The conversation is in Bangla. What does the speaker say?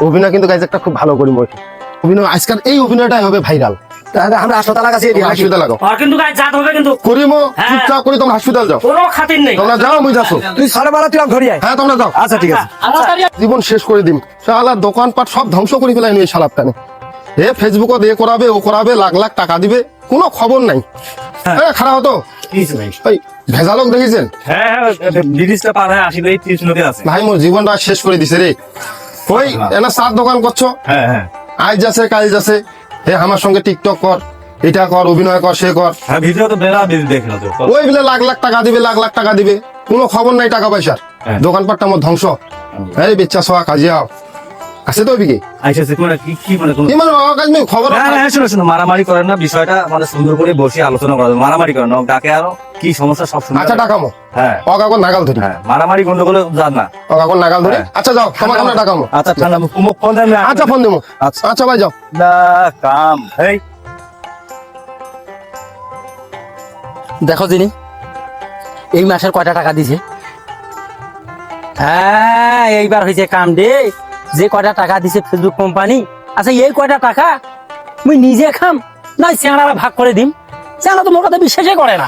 অভিনয় কিন্তু গাইজ একটা খুব ভালো করি মই অভিনয় আজকাল এই অভিনয়টাই হবে ভাইরাল আমরা হাসপাতাল লাগাচ্ছি হাসপাতাল লাগাও আর কিন্তু গায়ে জাত হবে কিন্তু করিমো হ্যাঁ। চুপচাপ করে তোমরা হাসপাতাল যাও কোনো খাতির নেই। তোমরা যাও মুই যাচ্ছ তুই সকালবেলা তুই ঘুরি আয় হ্যাঁ তোমরা যাও আচ্ছা ঠিক আছে জীবন শেষ করে দিম শালা দোকানপাট সব ধ্বংস করে ফেলাই এই শালাপ কানে এ ফেসবুকও দিয়ে করাবে ও করাবে লাখ লাখ টাকা দিবে কোনো খবর নাই হ্যাঁ খারাপ হতো ওই ভেজালক দেখেছেন হ্যাঁ ব্রিটিশটা পার হয়ে 80 30 নদী আছে। ভাই মোর জীবনটা শেষ করে দিছে রে ওই এনা সাত দোকান করছো হ্যাঁ হ্যাঁ আজ যাচ্ছে কাল যাচ্ছে হে আমার সঙ্গে টিকটক কর এটা কর অভিনয় কর সে কর হ্যাঁ ভিডিও তো বেলা দেখলো তো। ওই বলে লাখ লাখ টাকা দিবে লাখ লাখ টাকা দিবে কোনো খবর নাই টাকা পয়সার হ্যাঁ। দোকানপাটটা আমার ধ্বংস এই বেচ্চা সোয়া কাজিয়া আছে তো ওইদিকে আচ্ছা সে কোন কি মানে কোন কি মানে আমার কাছে নেই, খবর হ্যাঁ হ্যাঁ শুনো শুনো মারামারি করেন না বিষয়টা মানে সুন্দর করে বসে আলোচনা করা যাবে। মারামারি করেন না ডাকে আরো কি সমস্যা সব শুনে আচ্ছা টাকামো হ্যাঁ অগাগর নাগাল ধরি হ্যাঁ মারামারি গন্ডগোল যান না। অগাগর নাগাল ধরি হ্যাঁ। আচ্ছা যাও তোমার আমরা টাকামো আচ্ছা ঠান্ডা মুখ ফোন দেন আচ্ছা ফোন দেবো আচ্ছা আচ্ছা ভাই যাও না কাম এই দেখো যিনি এই মাসের কয়টা টাকা দিছে হ্যাঁ এইবার হয়েছে কাম রে যে কয়টা টাকা দিছে ফেসবুক কোম্পানি আচ্ছা এই কয়টা টাকা মুই নিজে খাম না চেংড়ারা ভাগ করে দিম চেংড়া তো মোর কথা বিশ্বাসই করে না